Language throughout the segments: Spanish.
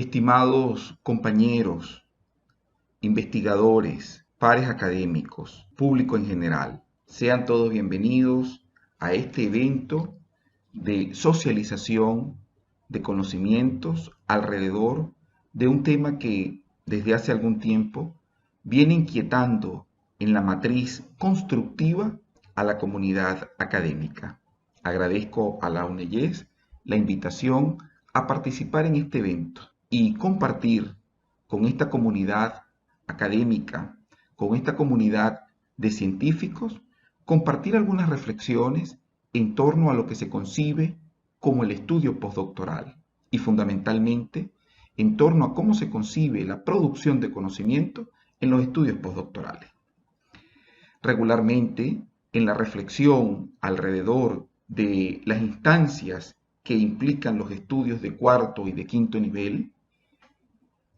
Estimados compañeros, investigadores, pares académicos, público en general, sean todos bienvenidos a este evento de socialización de conocimientos alrededor de un tema que desde hace algún tiempo viene inquietando en la matriz constructiva a la comunidad académica. Agradezco a la UNEYES la invitación a participar en este evento y compartir con esta comunidad académica, con esta comunidad de científicos, compartir algunas reflexiones en torno a lo que se concibe como el estudio postdoctoral y fundamentalmente en torno a cómo se concibe la producción de conocimiento en los estudios postdoctorales. Regularmente, en la reflexión alrededor de las instancias que implican los estudios de cuarto y de quinto nivel,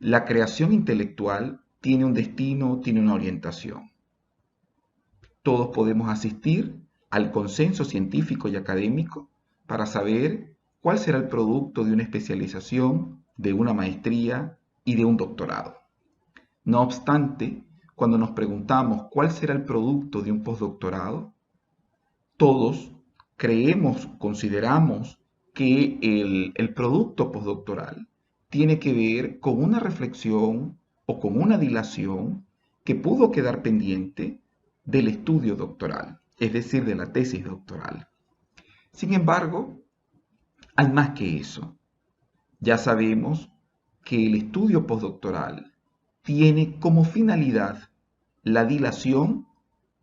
la creación intelectual tiene un destino, tiene una orientación. Todos podemos asistir al consenso científico y académico para saber cuál será el producto de una especialización, de una maestría y de un doctorado. No obstante, cuando nos preguntamos cuál será el producto de un postdoctorado, todos creemos, consideramos que el producto postdoctoral tiene que ver con una reflexión o con una dilación que pudo quedar pendiente del estudio doctoral, es decir, de la tesis doctoral. Sin embargo, hay más que eso. Ya sabemos que el estudio postdoctoral tiene como finalidad la dilación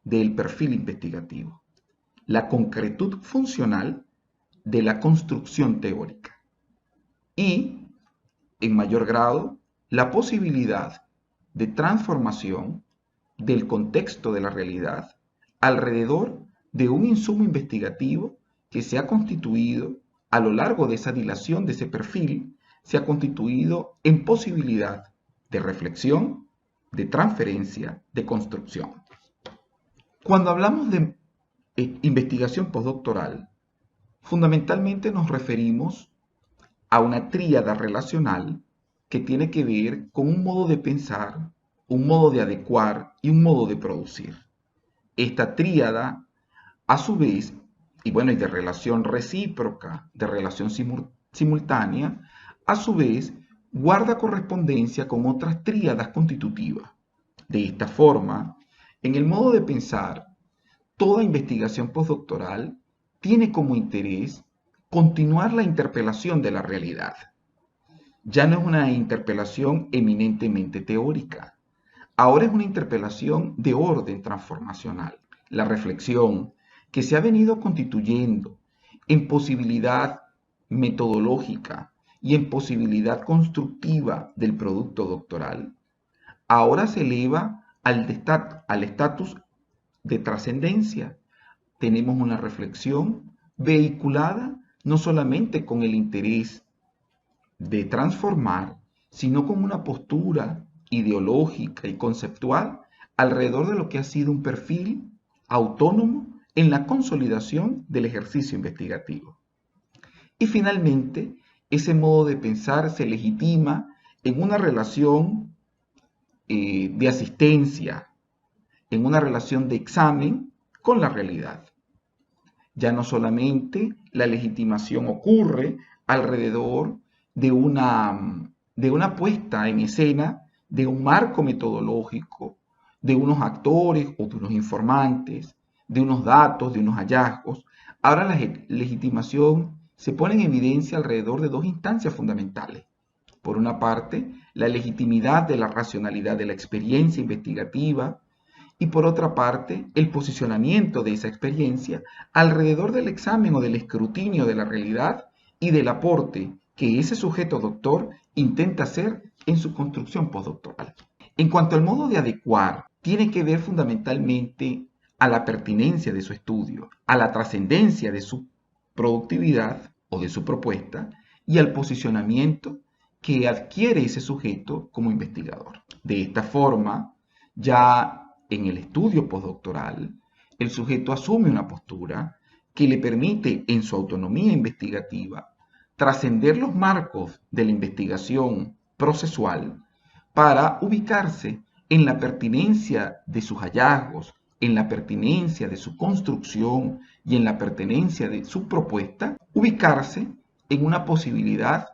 del perfil investigativo, la concretud funcional de la construcción teórica y, en mayor grado, la posibilidad de transformación del contexto de la realidad alrededor de un insumo investigativo que se ha constituido a lo largo de esa dilación de ese perfil, se ha constituido en posibilidad de reflexión, de transferencia, de construcción. Cuando hablamos de investigación postdoctoral, fundamentalmente nos referimos a una tríada relacional que tiene que ver con un modo de pensar, un modo de adecuar y un modo de producir. Esta tríada, a su vez, y de relación recíproca, de relación simultánea, a su vez, guarda correspondencia con otras tríadas constitutivas. De esta forma, en el modo de pensar, toda investigación postdoctoral tiene como interés continuar la interpelación de la realidad. Ya no es una interpelación eminentemente teórica, ahora es una interpelación de orden transformacional. La reflexión que se ha venido constituyendo en posibilidad metodológica y en posibilidad constructiva del producto doctoral, ahora se eleva al estatus de trascendencia. Tenemos una reflexión vehiculada no solamente con el interés de transformar, sino con una postura ideológica y conceptual alrededor de lo que ha sido un perfil autónomo en la consolidación del ejercicio investigativo. Y finalmente, ese modo de pensar se legitima en una relación de asistencia, en una relación de examen con la realidad. Ya no solamente la legitimación ocurre alrededor de una puesta en escena de un marco metodológico, de unos actores o de unos informantes, de unos datos, de unos hallazgos. Ahora la legitimación se pone en evidencia alrededor de dos instancias fundamentales. Por una parte, la legitimidad de la racionalidad de la experiencia investigativa y por otra parte, el posicionamiento de esa experiencia alrededor del examen o del escrutinio de la realidad y del aporte que ese sujeto doctor intenta hacer en su construcción postdoctoral. En cuanto al modo de adecuar, tiene que ver fundamentalmente a la pertinencia de su estudio, a la trascendencia de su productividad o de su propuesta y al posicionamiento que adquiere ese sujeto como investigador. De esta forma, ya en el estudio postdoctoral, el sujeto asume una postura que le permite, en su autonomía investigativa, trascender los marcos de la investigación procesual para ubicarse en la pertinencia de sus hallazgos, en la pertinencia de su construcción y en la pertinencia de su propuesta, ubicarse en una posibilidad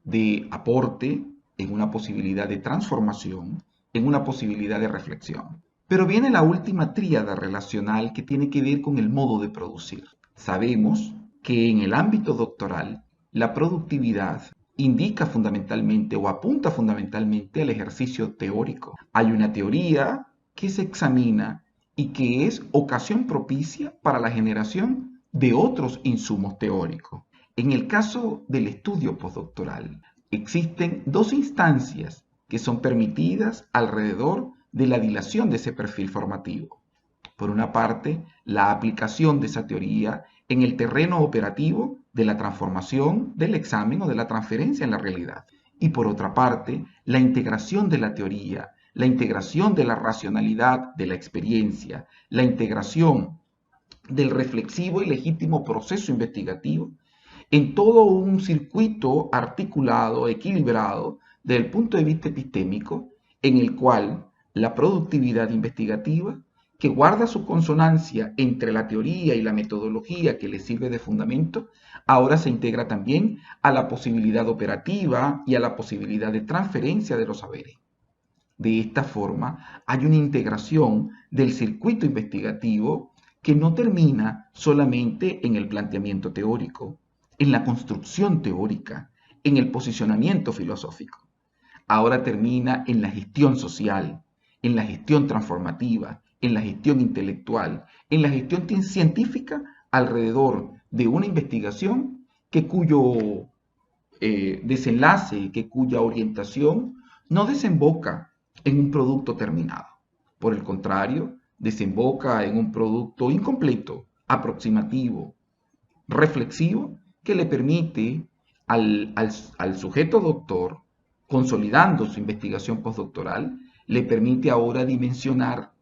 de aporte, en una posibilidad de transformación, en una posibilidad de reflexión. Pero viene la última tríada relacional que tiene que ver con el modo de producir. Sabemos que en el ámbito doctoral la productividad indica fundamentalmente o apunta fundamentalmente al ejercicio teórico. Hay una teoría que se examina y que es ocasión propicia para la generación de otros insumos teóricos. En el caso del estudio postdoctoral, existen dos instancias que son permitidas alrededor de la dilación de ese perfil formativo. Por una parte, la aplicación de esa teoría en el terreno operativo de la transformación, del examen o de la transferencia en la realidad. Y por otra parte, la integración de la teoría, la integración de la racionalidad de la experiencia, la integración del reflexivo y legítimo proceso investigativo en todo un circuito articulado, equilibrado, desde el punto de vista epistémico, en el cual la productividad investigativa, que guarda su consonancia entre la teoría y la metodología que le sirve de fundamento, ahora se integra también a la posibilidad operativa y a la posibilidad de transferencia de los saberes. De esta forma, hay una integración del circuito investigativo que no termina solamente en el planteamiento teórico, en la construcción teórica, en el posicionamiento filosófico. Ahora termina en la gestión social, en la gestión transformativa, en la gestión intelectual, en la gestión científica alrededor de una investigación cuyo desenlace, cuya orientación no desemboca en un producto terminado. Por el contrario, desemboca en un producto incompleto, aproximativo, reflexivo, que le permite al sujeto doctor, consolidando su investigación postdoctoral, le permite ahora dimensionar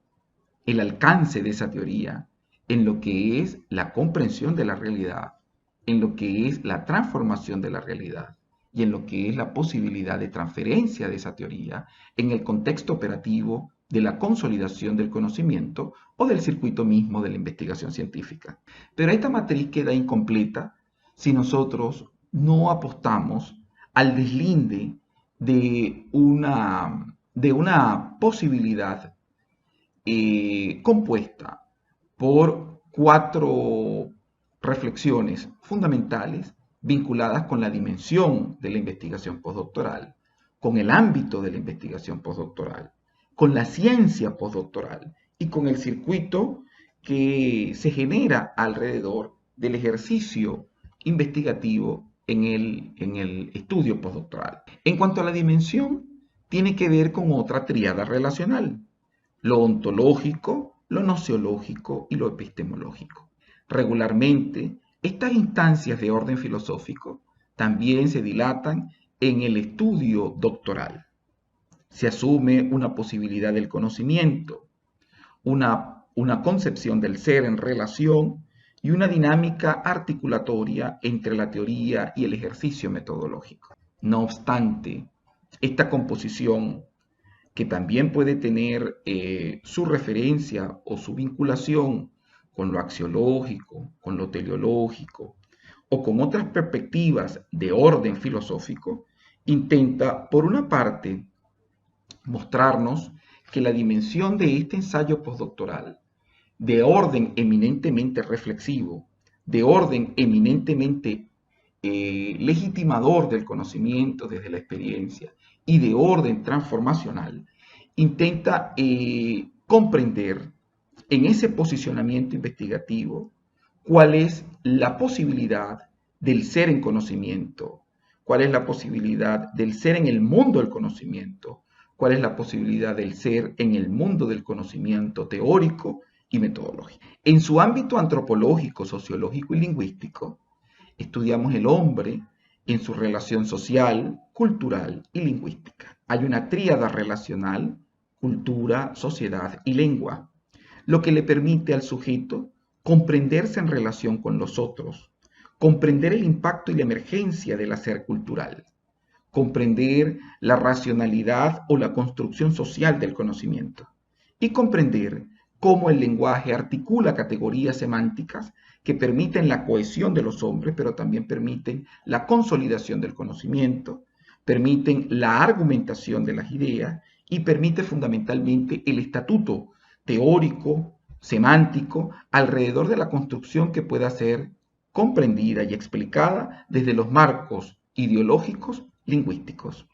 el alcance de esa teoría en lo que es la comprensión de la realidad, en lo que es la transformación de la realidad y en lo que es la posibilidad de transferencia de esa teoría en el contexto operativo de la consolidación del conocimiento o del circuito mismo de la investigación científica. Pero esta matriz queda incompleta si nosotros no apostamos al deslinde de una posibilidad compuesta por 4 reflexiones fundamentales vinculadas con la dimensión de la investigación postdoctoral, con el ámbito de la investigación postdoctoral, con la ciencia postdoctoral y con el circuito que se genera alrededor del ejercicio investigativo en el estudio postdoctoral. En cuanto a la dimensión, tiene que ver con otra tríada relacional: lo ontológico, lo nociológico y lo epistemológico. Regularmente, estas instancias de orden filosófico también se dilatan en el estudio doctoral. Se asume una posibilidad del conocimiento, una concepción del ser en relación y una dinámica articulatoria entre la teoría y el ejercicio metodológico. No obstante, esta composición, que también puede tener su referencia o su vinculación con lo axiológico, con lo teleológico o con otras perspectivas de orden filosófico, intenta, por una parte, mostrarnos que la dimensión de este ensayo postdoctoral, de orden eminentemente reflexivo, de orden eminentemente legitimador del conocimiento desde la experiencia y de orden transformacional, intenta comprender en ese posicionamiento investigativo cuál es la posibilidad del ser en conocimiento, cuál es la posibilidad del ser en el mundo del conocimiento, cuál es la posibilidad del ser en el mundo del conocimiento teórico y metodológico. En su ámbito antropológico, sociológico y lingüístico, estudiamos el hombre en su relación social, cultural y lingüística. Hay una tríada relacional: cultura, sociedad y lengua, lo que le permite al sujeto comprenderse en relación con los otros, comprender el impacto y la emergencia del hacer cultural, comprender la racionalidad o la construcción social del conocimiento y comprender cómo el lenguaje articula categorías semánticas que permiten la cohesión de los hombres, pero también permiten la consolidación del conocimiento, permiten la argumentación de las ideas y permite fundamentalmente el estatuto teórico, semántico, alrededor de la construcción que pueda ser comprendida y explicada desde los marcos ideológicos lingüísticos.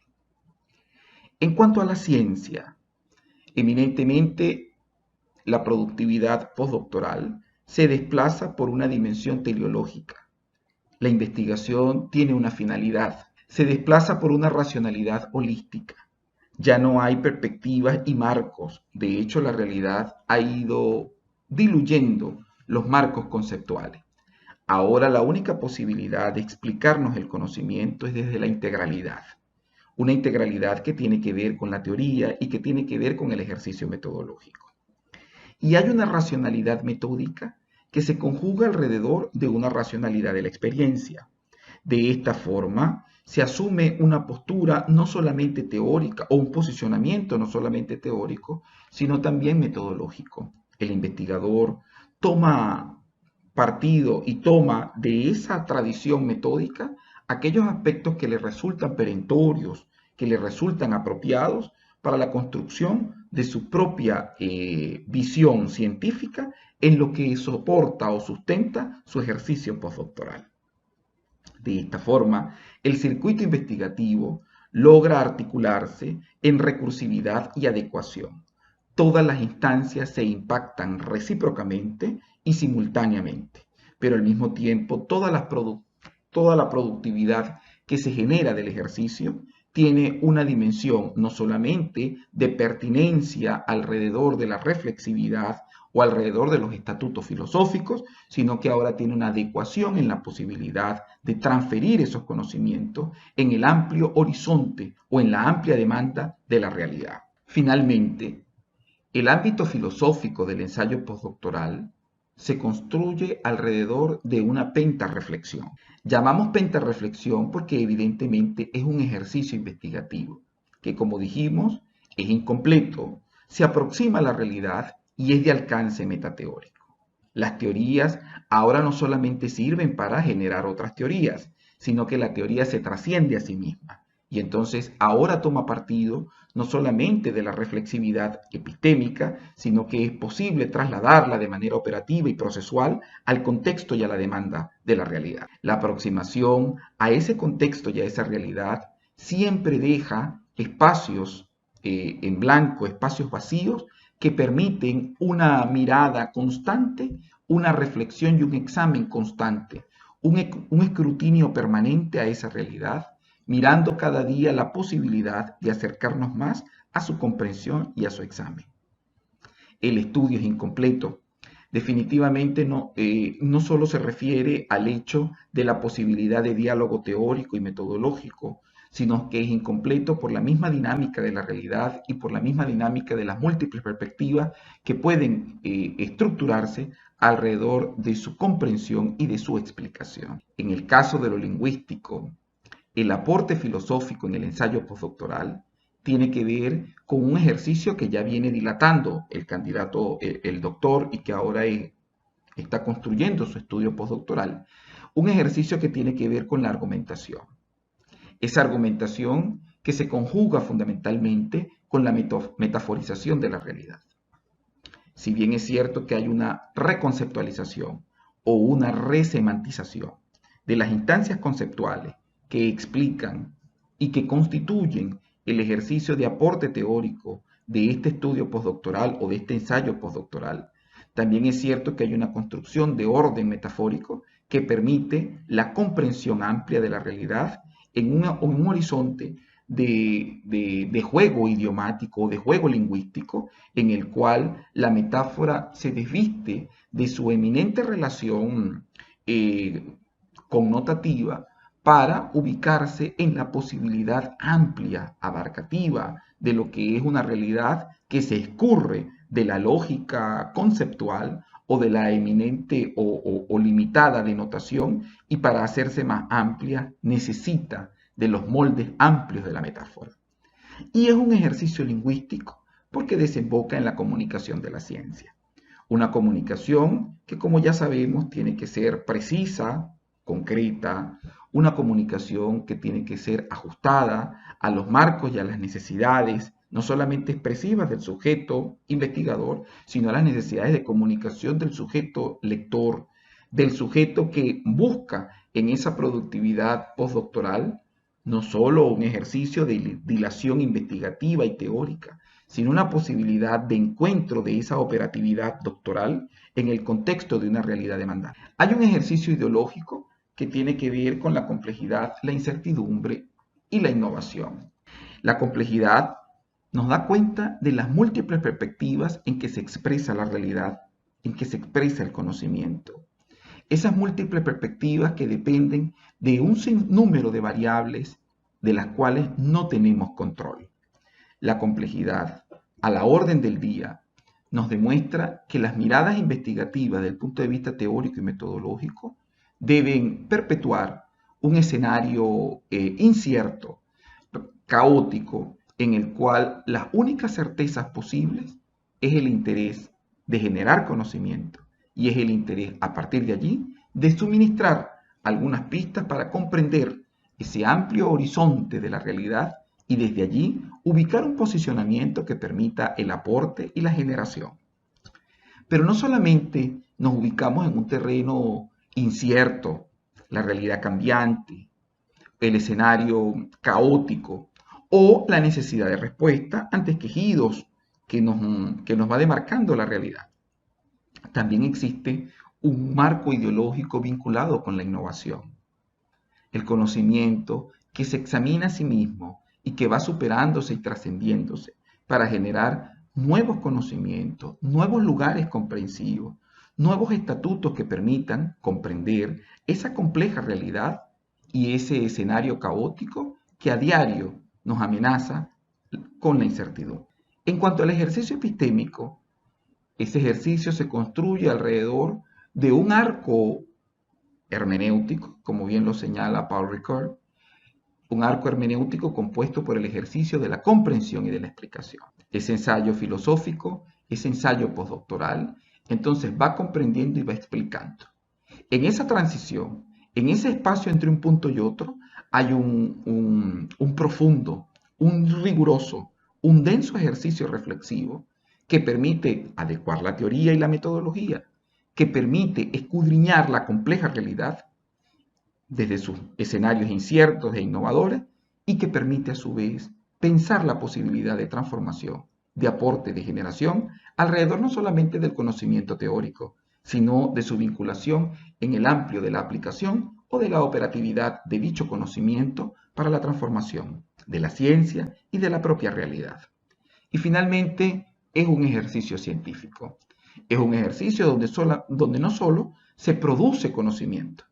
En cuanto a la ciencia, eminentemente la productividad postdoctoral se desplaza por una dimensión teleológica. La investigación tiene una finalidad, se desplaza por una racionalidad holística. Ya no hay perspectivas y marcos. De hecho, la realidad ha ido diluyendo los marcos conceptuales. Ahora la única posibilidad de explicarnos el conocimiento es desde la integralidad. Una integralidad que tiene que ver con la teoría y que tiene que ver con el ejercicio metodológico. Y hay una racionalidad metódica que se conjuga alrededor de una racionalidad de la experiencia. De esta forma, se asume una postura no solamente teórica o un posicionamiento no solamente teórico, sino también metodológico. El investigador toma partido y toma de esa tradición metódica aquellos aspectos que le resultan perentorios, que le resultan apropiados para la construcción de su propia visión científica en lo que soporta o sustenta su ejercicio postdoctoral. De esta forma, el circuito investigativo logra articularse en recursividad y adecuación. Todas las instancias se impactan recíprocamente y simultáneamente, pero al mismo tiempo toda la productividad que se genera del ejercicio tiene una dimensión no solamente de pertinencia alrededor de la reflexividad o alrededor de los estatutos filosóficos, sino que ahora tiene una adecuación en la posibilidad de transferir esos conocimientos en el amplio horizonte o en la amplia demanda de la realidad. Finalmente, el ámbito filosófico del ensayo postdoctoral se construye alrededor de una pentarreflexión. Llamamos pentarreflexión porque evidentemente es un ejercicio investigativo que, como dijimos, es incompleto, se aproxima a la realidad y es de alcance metateórico. Las teorías ahora no solamente sirven para generar otras teorías, sino que la teoría se trasciende a sí misma. Y entonces ahora toma partido no solamente de la reflexividad epistémica, sino que es posible trasladarla de manera operativa y procesual al contexto y a la demanda de la realidad. La aproximación a ese contexto y a esa realidad siempre deja espacios en blanco, espacios vacíos, que permiten una mirada constante, una reflexión y un examen constante, un escrutinio permanente a esa realidad, mirando cada día la posibilidad de acercarnos más a su comprensión y a su examen. El estudio es incompleto. Definitivamente no solo se refiere al hecho de la posibilidad de diálogo teórico y metodológico, sino que es incompleto por la misma dinámica de la realidad y por la misma dinámica de las múltiples perspectivas que pueden estructurarse alrededor de su comprensión y de su explicación. En el caso de lo lingüístico, el aporte filosófico en el ensayo postdoctoral tiene que ver con un ejercicio que ya viene dilatando el candidato, el doctor, y que ahora está construyendo su estudio postdoctoral. Un ejercicio que tiene que ver con la argumentación. Esa argumentación que se conjuga fundamentalmente con la metaforización de la realidad. Si bien es cierto que hay una reconceptualización o una resemantización de las instancias conceptuales que explican y que constituyen el ejercicio de aporte teórico de este estudio postdoctoral o de este ensayo postdoctoral, también es cierto que hay una construcción de orden metafórico que permite la comprensión amplia de la realidad en un horizonte de juego idiomático, de juego lingüístico, en el cual la metáfora se desviste de su eminente relación connotativa para ubicarse en la posibilidad amplia, abarcativa, de lo que es una realidad que se escurre de la lógica conceptual o de la eminente o limitada denotación, y para hacerse más amplia necesita de los moldes amplios de la metáfora. Y es un ejercicio lingüístico porque desemboca en la comunicación de la ciencia. Una comunicación que, como ya sabemos, tiene que ser precisa, concreta, una comunicación que tiene que ser ajustada a los marcos y a las necesidades, no solamente expresivas del sujeto investigador, sino a las necesidades de comunicación del sujeto lector, del sujeto que busca en esa productividad postdoctoral no solo un ejercicio de dilación investigativa y teórica, sino una posibilidad de encuentro de esa operatividad doctoral en el contexto de una realidad demandante. Hay un ejercicio ideológico que tiene que ver con la complejidad, la incertidumbre y la innovación. La complejidad nos da cuenta de las múltiples perspectivas en que se expresa la realidad, en que se expresa el conocimiento. Esas múltiples perspectivas que dependen de un sinnúmero de variables de las cuales no tenemos control. La complejidad, a la orden del día, nos demuestra que las miradas investigativas desde el punto de vista teórico y metodológico deben perpetuar un escenario incierto, caótico, en el cual las únicas certezas posibles es el interés de generar conocimiento y es el interés a partir de allí de suministrar algunas pistas para comprender ese amplio horizonte de la realidad y desde allí ubicar un posicionamiento que permita el aporte y la generación. Pero no solamente nos ubicamos en un terreno incierto, la realidad cambiante, el escenario caótico o la necesidad de respuesta ante quejidos que nos va demarcando la realidad. También existe un marco ideológico vinculado con la innovación. El conocimiento que se examina a sí mismo y que va superándose y trascendiéndose para generar nuevos conocimientos, nuevos lugares comprensivos, nuevos estatutos que permitan comprender esa compleja realidad y ese escenario caótico que a diario nos amenaza con la incertidumbre. En cuanto al ejercicio epistémico, ese ejercicio se construye alrededor de un arco hermenéutico, como bien lo señala Paul Ricoeur, un arco hermenéutico compuesto por el ejercicio de la comprensión y de la explicación. Ese ensayo filosófico, ese ensayo postdoctoral, entonces va comprendiendo y va explicando. En esa transición, en ese espacio entre un punto y otro, hay un profundo, un riguroso, un denso ejercicio reflexivo que permite adecuar la teoría y la metodología, que permite escudriñar la compleja realidad desde sus escenarios inciertos e innovadores y que permite a su vez pensar la posibilidad de transformación, de aporte, de generación alrededor no solamente del conocimiento teórico, sino de su vinculación en el amplio de la aplicación o de la operatividad de dicho conocimiento para la transformación de la ciencia y de la propia realidad. Y finalmente, es un ejercicio científico. Es un ejercicio donde no solo se produce conocimiento,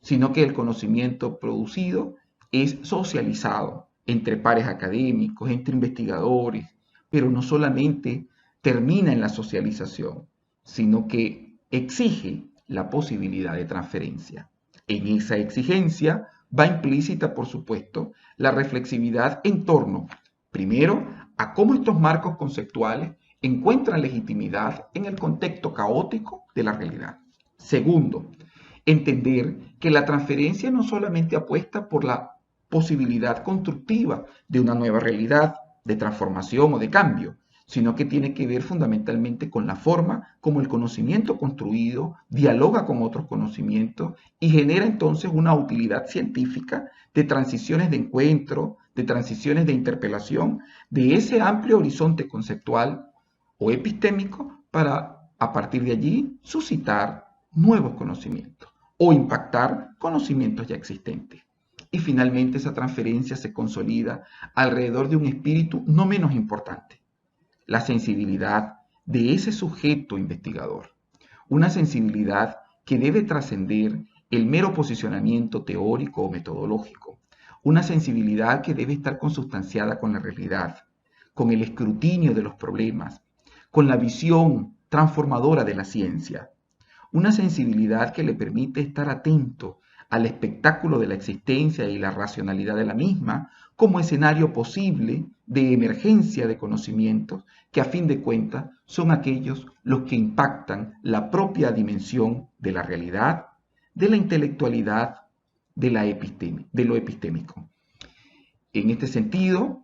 sino que el conocimiento producido es socializado entre pares académicos, entre investigadores, pero no solamente termina en la socialización, sino que exige la posibilidad de transferencia. En esa exigencia va implícita, por supuesto, la reflexividad en torno, primero, a cómo estos marcos conceptuales encuentran legitimidad en el contexto caótico de la realidad. Segundo, entender que la transferencia no solamente apuesta por la posibilidad constructiva de una nueva realidad, de transformación o de cambio, sino que tiene que ver fundamentalmente con la forma como el conocimiento construido dialoga con otros conocimientos y genera entonces una utilidad científica de transiciones de encuentro, de transiciones de interpelación, de ese amplio horizonte conceptual o epistémico para, a partir de allí, suscitar nuevos conocimientos o impactar conocimientos ya existentes. Y finalmente esa transferencia se consolida alrededor de un espíritu no menos importante, la sensibilidad de ese sujeto investigador, una sensibilidad que debe trascender el mero posicionamiento teórico o metodológico, una sensibilidad que debe estar consustanciada con la realidad, con el escrutinio de los problemas, con la visión transformadora de la ciencia, una sensibilidad que le permite estar atento al espectáculo de la existencia y la racionalidad de la misma como escenario posible de emergencia de conocimientos que a fin de cuentas son aquellos los que impactan la propia dimensión de la realidad, de la intelectualidad, de lo epistémico. En este sentido,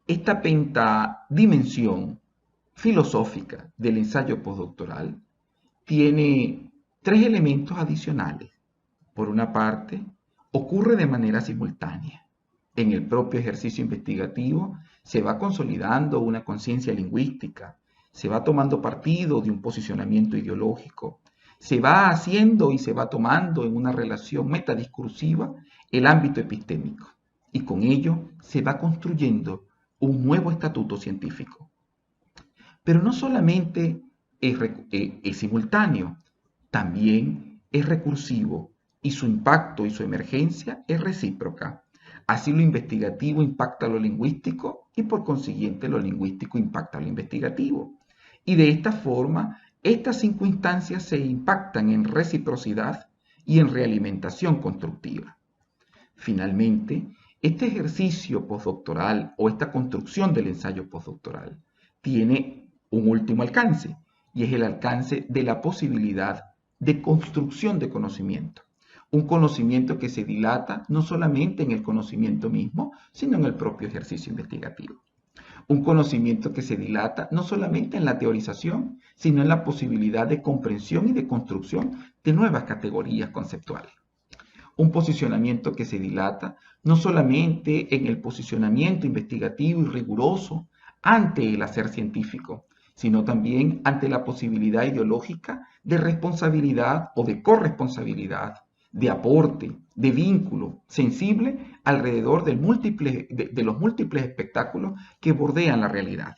esta pentadimensión filosófica del ensayo postdoctoral tiene tres elementos adicionales. Por una parte, ocurre de manera simultánea. En el propio ejercicio investigativo se va consolidando una conciencia lingüística, se va tomando partido de un posicionamiento ideológico, se va haciendo y se va tomando en una relación metadiscursiva el ámbito epistémico, y con ello se va construyendo un nuevo estatuto científico. Pero no solamente es simultáneo, también es recursivo y su impacto y su emergencia es recíproca. Así lo investigativo impacta lo lingüístico y por consiguiente lo lingüístico impacta lo investigativo. Y de esta forma, estas cinco instancias se impactan en reciprocidad y en realimentación constructiva. Finalmente, este ejercicio postdoctoral o esta construcción del ensayo postdoctoral tiene un último alcance y es el alcance de la posibilidad de construcción de conocimiento. Un conocimiento que se dilata no solamente en el conocimiento mismo, sino en el propio ejercicio investigativo. Un conocimiento que se dilata no solamente en la teorización, sino en la posibilidad de comprensión y de construcción de nuevas categorías conceptuales. Un posicionamiento que se dilata no solamente en el posicionamiento investigativo y riguroso ante el hacer científico, sino también ante la posibilidad ideológica de responsabilidad o de corresponsabilidad, de aporte, de vínculo sensible alrededor de los múltiples espectáculos que bordean la realidad.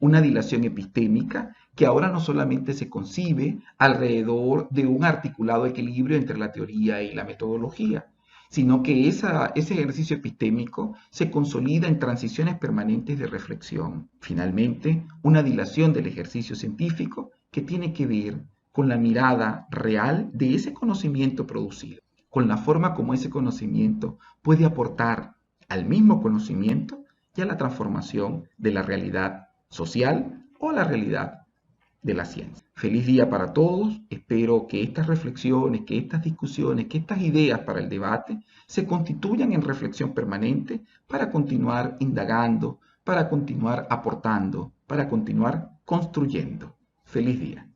Una dilación epistémica que ahora no solamente se concibe alrededor de un articulado equilibrio entre la teoría y la metodología, sino que ese ejercicio epistémico se consolida en transiciones permanentes de reflexión. Finalmente, una dilación del ejercicio científico que tiene que ver con la mirada real de ese conocimiento producido, con la forma como ese conocimiento puede aportar al mismo conocimiento y a la transformación de la realidad social o la realidad de la ciencia. Feliz día para todos. Espero que estas reflexiones, que estas discusiones, que estas ideas para el debate se constituyan en reflexión permanente para continuar indagando, para continuar aportando, para continuar construyendo. Feliz día.